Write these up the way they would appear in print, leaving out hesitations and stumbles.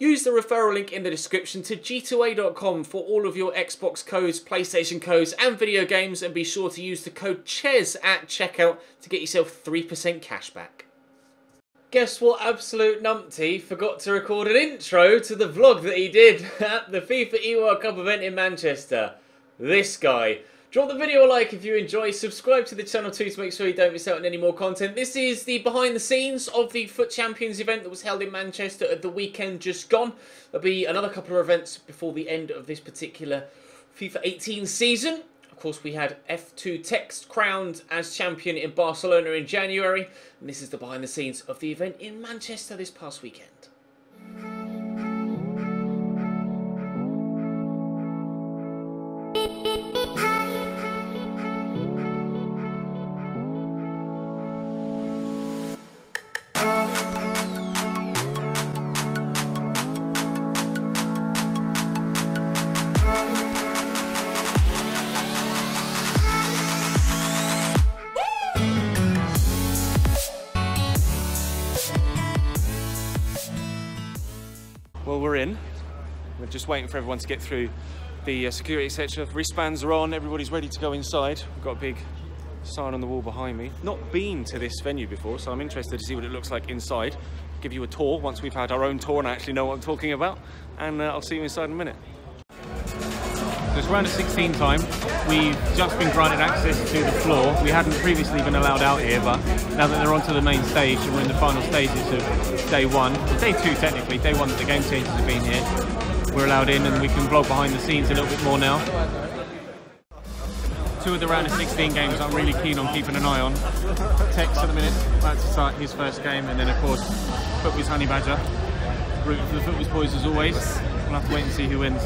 Use the referral link in the description to g2a.com for all of your Xbox codes, PlayStation codes and video games, and be sure to use the code CHES at checkout to get yourself 3% cashback. Guess what absolute numpty forgot to record an intro to the vlog that he did at the FIFA World Cup event in Manchester? This guy. Drop the video a like if you enjoy, subscribe to the channel too to make sure you don't miss out on any more content. This is the behind the scenes of the FUT Champions event that was held in Manchester at the weekend just gone. There'll be another couple of events before the end of this particular FIFA 18 season. Of course, we had F2 Text crowned as champion in Barcelona in January. And this is the behind the scenes of the event in Manchester this past weekend. Well, we're in. We're just waiting for everyone to get through the security, etc. Wristbands are on, everybody's ready to go inside. We've got a big sign on the wall behind me. Not been to this venue before, so I'm interested to see what it looks like inside. Give you a tour once we've had our own tour and I actually know what I'm talking about. And I'll see you inside in a minute. So it's round of 16 time. We've just been granted access to the floor. We hadn't previously been allowed out here, but now that they're onto the main stage and we're in the final stages of day one, day two technically, day one that the game changers have been here, we're allowed in and we can vlog behind the scenes a little bit more now. Two of the round of 16 games I'm really keen on keeping an eye on. Tex at the minute, about to start his first game, and then of course Footwiz Honey Badger. Rooting for the Footwiz boys as always. We'll have to wait and see who wins.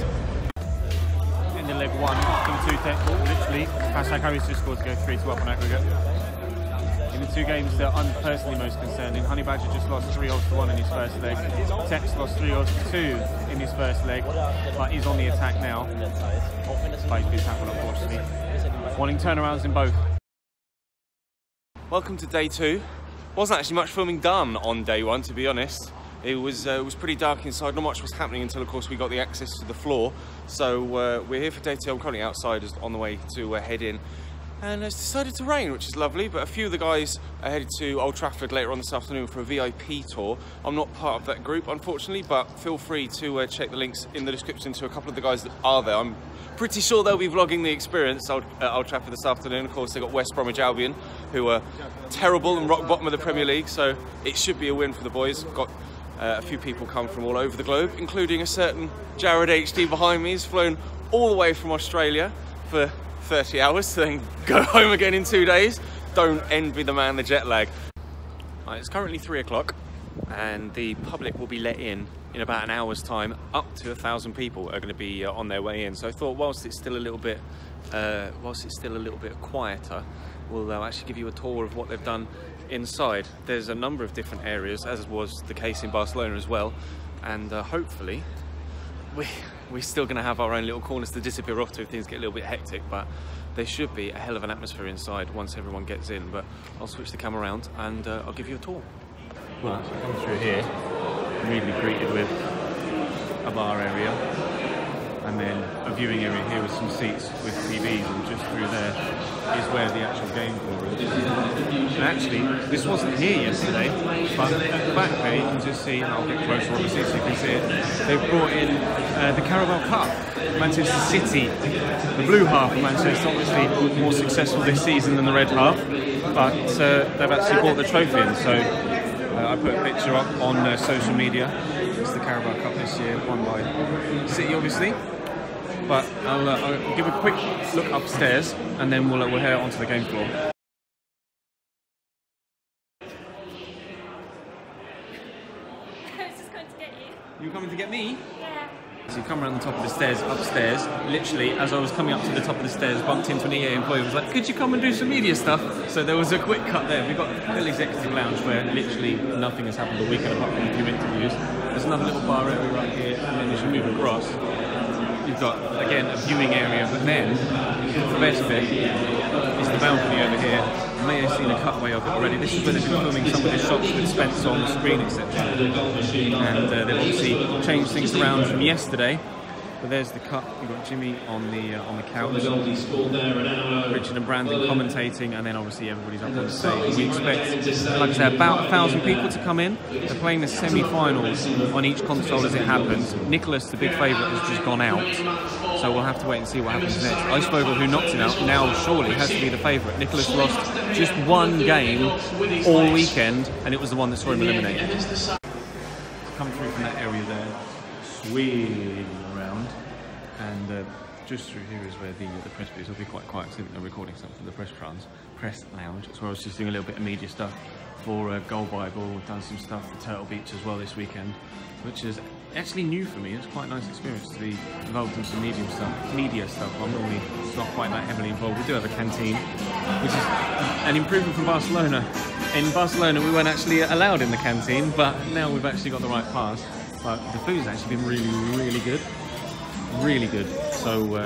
In the leg one, in 2 Tex, literally, #Harry's just scored to go 3-2 up on aggregate. In the 2 games that I'm personally most concerned in, Honey Badger just lost 3-1 in his first leg. Tex lost 3-2 in his first leg, but he's on the attack now. But he's been tackled, unfortunately. Wanting turnarounds in both. Welcome to day 2. Wasn't actually much filming done on day 1, to be honest. It was pretty dark inside, not much was happening until of course we got the access to the floor. So we're here for day 2. I'm currently outside on the way to head in. And it's decided to rain, which is lovely, but a few of the guys are headed to Old Trafford later on this afternoon for a VIP tour. I'm not part of that group, unfortunately, but feel free to check the links in the description to a couple of the guys that are there. I'm pretty sure they'll be vlogging the experience at Old Trafford this afternoon. Of course, they've got West Bromwich Albion, who are terrible and rock bottom of the Premier League, so it should be a win for the boys. Got a few people come from all over the globe, including a certain Jared HD behind me. He's flown all the way from Australia for 30 hours to then go home again in 2 days. Don't envy the man the jet lag. Right, it's currently 3 o'clock and the public will be let in about an hour's time. Up to 1,000 people are going to be on their way in. So I thought whilst it's still a little bit quieter, we'll actually give you a tour of what they've done inside. There's a number of different areas, as was the case in Barcelona as well, and hopefully we're still going to have our own little corners to disappear off to if things get a little bit hectic, but there should be a hell of an atmosphere inside once everyone gets in. But I'll switch the camera around and I'll give you a tour. Well, so come through here, immediately greeted with a bar area, and then a viewing area here with some seats with TVs, and just through there is where the actual game floor is. And actually, this wasn't here yesterday, but at the back there you can just see, and I'll get closer obviously so you can see it, they've brought in the Carabao Cup. Manchester City, the blue half of Manchester, obviously more successful this season than the red half, but they've actually brought the trophy in, so I put a picture up on social media. It's the Carabao Cup this year, won by City obviously. But I'll give a quick look upstairs and then we'll head onto the game floor. I was just going to get you. You coming to get me? Yeah. So you come around the top of the stairs, upstairs, literally as I was coming up to the top of the stairs, bumped into an EA employee who was like, could you come and do some media stuff? So there was a quick cut there. We've got a little executive lounge where literally nothing has happened all weekend apart from a few interviews. There's another little bar area right here, and then as you move across, you've got, again, a viewing area, but then the best bit is the balcony over here. You may have seen a cutaway of it already. This is where they've been filming some of the shots with Spence on the screen, etc. And they've obviously changed things around from yesterday. But there's the cut. You've got Jimmy on the couch, Richard and Brandon commentating, and then obviously everybody's up on the stage. We expect, like I said, about 1,000 people to come in. They're playing the semi-finals on each console as it happens. Nicholas, the big favourite, has just gone out, so we'll have to wait and see what happens next. Icevogel, who knocked him out, now surely has to be the favourite. Nicholas lost just one game all weekend, and it was the one that saw him eliminated. Come through from that area there, swinging around, and just through here is where the press booth will be quite quiet. I think they're recording something for the press lounge. That's where I was just doing a little bit of media stuff for Goal Bible. We've done some stuff for Turtle Beach as well this weekend, which is actually new for me. It's quite a nice experience to be involved in some media stuff. I'm normally not quite that heavily involved. We do have a canteen, which is an improvement from Barcelona. In Barcelona, we weren't actually allowed in the canteen, but now we've actually got the right pass. But the food's actually been really, really good. Really good. So,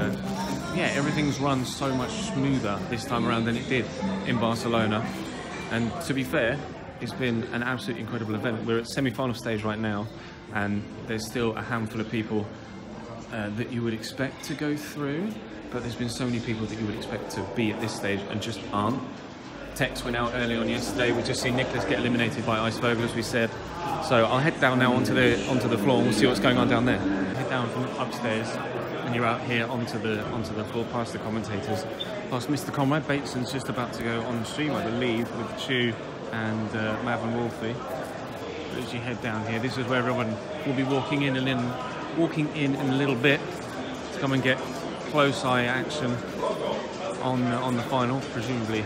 yeah, everything's run so much smoother this time around than it did in Barcelona. And to be fair, it's been an absolutely incredible event. We're at semi-final stage right now, and there's still a handful of people that you would expect to go through, but there's been so many people that you would expect to be at this stage and just aren't. Text went out early on yesterday. We just seen Nicholas get eliminated by Icevogel, as we said. So I'll head down now onto the floor and we'll see what's going on down there. Head down from upstairs and you're out here onto the floor past the commentators. Past Mr. Conrad. Bateson's just about to go on stream, I believe, with Chu and Mav and Wolfie. But as you head down here, this is where everyone will be walking in in a little bit to come and get close eye action on the final. Presumably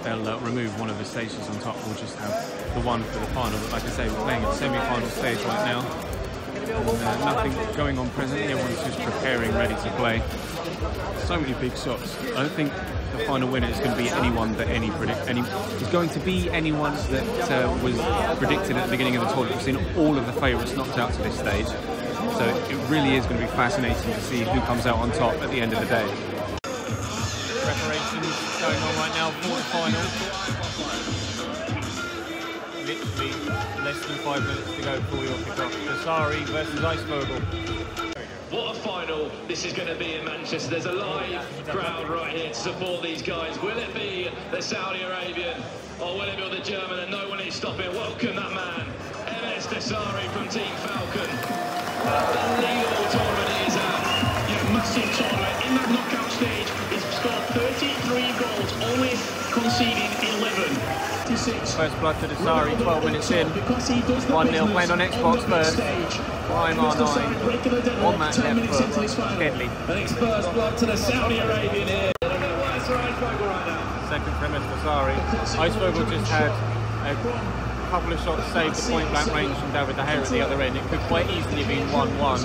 they'll remove one of the stations on top. We'll just have the one for the final. But like I say, we're playing at the semi-final stage right now. And, nothing going on presently. Everyone's just preparing, ready to play. So many big shots. I don't think the final winner is going to be anyone that is going to be anyone that was predicted at the beginning of the tournament. We've seen all of the favourites knocked out to this stage. So it really is going to be fascinating to see who comes out on top at the end of the day. Preparations going on right now for the final. Literally less than 5 minutes to go before we all kick off. Dasari versus Icevogel. What a final this is going to be in Manchester. There's a live crowd right here to support these guys. Will it be the Saudi Arabian or will it be the German? And no one is stopping. Welcome that man, MS Dasari from Team Falcon. Unbelievable tournament it is massive tournament. In that knockout stage, he's scored 33 goals, only conceding 11. First blood to Dasari, 12 minutes in. 1-0 playing on Xbox first. Prime R9. On that left foot. Deadly. First blood to the Saudi Arabian here. Second premise Dasari. Icevogel just had a couple of shots saved the point blank range from David De Gea at the other end. It could quite easily have been 1-1.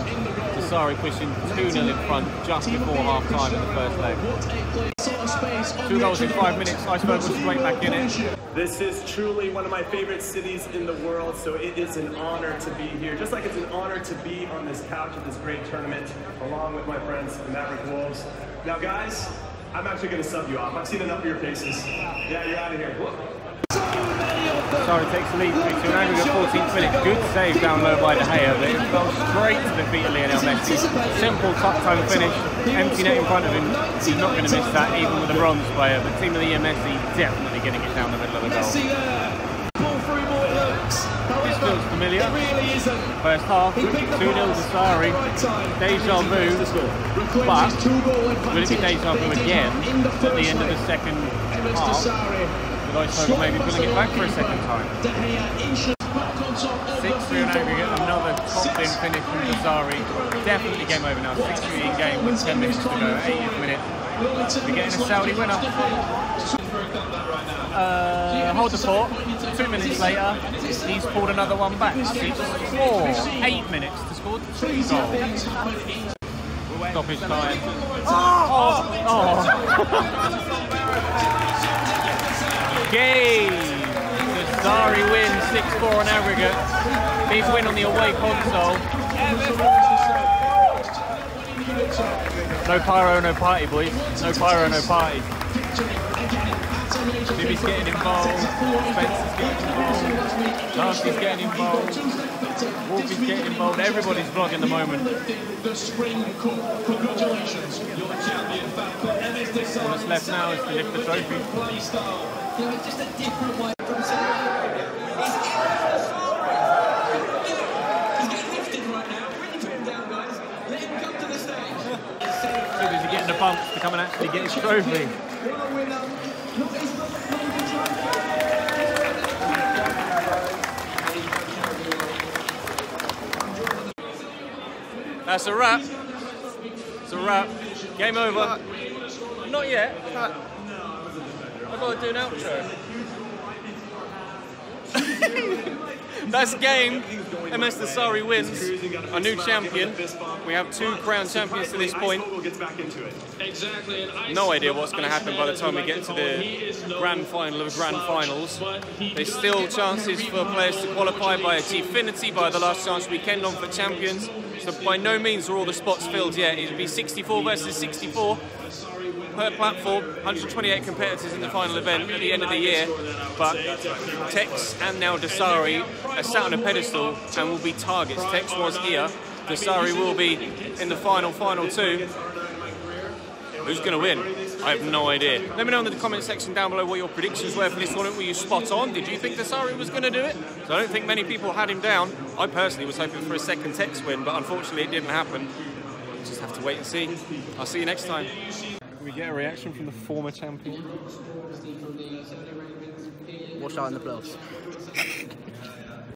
Dasari pushing 2-0 in front just before half time in the first leg. 2 goals in 5 minutes. Icevogel straight back in it. This is truly one of my favorite cities in the world, so it is an honor to be here. Just like it's an honor to be on this couch at this great tournament, along with my friends, the Maverick Wolves. Now guys, I'm actually going to sub you off. I've seen enough of your faces. Yeah, you're out of here. Dasari takes the lead through to an aggregate 14th minute. Good save down low by De Gea, but it fell straight to the feet of Lionel Messi. Simple top-time finish, empty net in front of him. He's not going to miss that, even with a bronze player. But Team of the Year Messi definitely getting it down the middle of the goal. This feels familiar. First half, 2-0 Dasari. Deja vu, but will it be deja vu again at the end of the second half? Icevogel maybe pulling it back for a second time. 6-3 on aggregate, another top-in finish from Dasari. Definitely game over now. 6-3 in game with 10 minutes to go, 80th minute. We're getting a Saudi winner. Hold the fort. 2 minutes later, he's pulled another one back. 6-4. 8 minutes to score 2 goals. Stoppage time. Game! Dasari wins 6-4 on aggregate. Big win on the away console. No pyro, no party, boys. No pyro, no party. Jimmy's getting involved. Spencer's getting involved. Darcy's getting involved. Wolfie's getting involved. Everybody's vlogging the moment. The Spring Cup. Congratulations, you're the champion. All that's left now is to lift the trophy. Play style. Yeah, it's just a different way from Saudi Arabia. He's getting lifted right now. Really put him down, guys. Let him come to the stage. Too busy getting the bumps to come and actually get his trophy. That's a wrap. It's a wrap. Game over. Not yet. I've got to do an outro. That's game. MS Dasari wins. A new champion. We have 2 crowned champions to this point. Exactly. No idea what's going to happen by the time we get to the grand final of grand finals. There's still chances for players to qualify by a T-Finity by the last chance weekend on for champions. So by no means are all the spots filled yet. It'll be 64 versus 64 per platform, 128 competitors in the final event at the end of the year. But Tex and now Dasari are sat on a pedestal and will be targets. Tex was here. Dasari will be in the final two. Who's going to win? I have no idea. Let me know in the comment section down below what your predictions were for this tournament. Were you spot on? Did you think Dasari was going to do it? So I don't think many people had him down. I personally was hoping for a second Tex win, but unfortunately it didn't happen. We'll just have to wait and see. I'll see you next time. Can we get a reaction from the former champion? Watch out in the playoffs.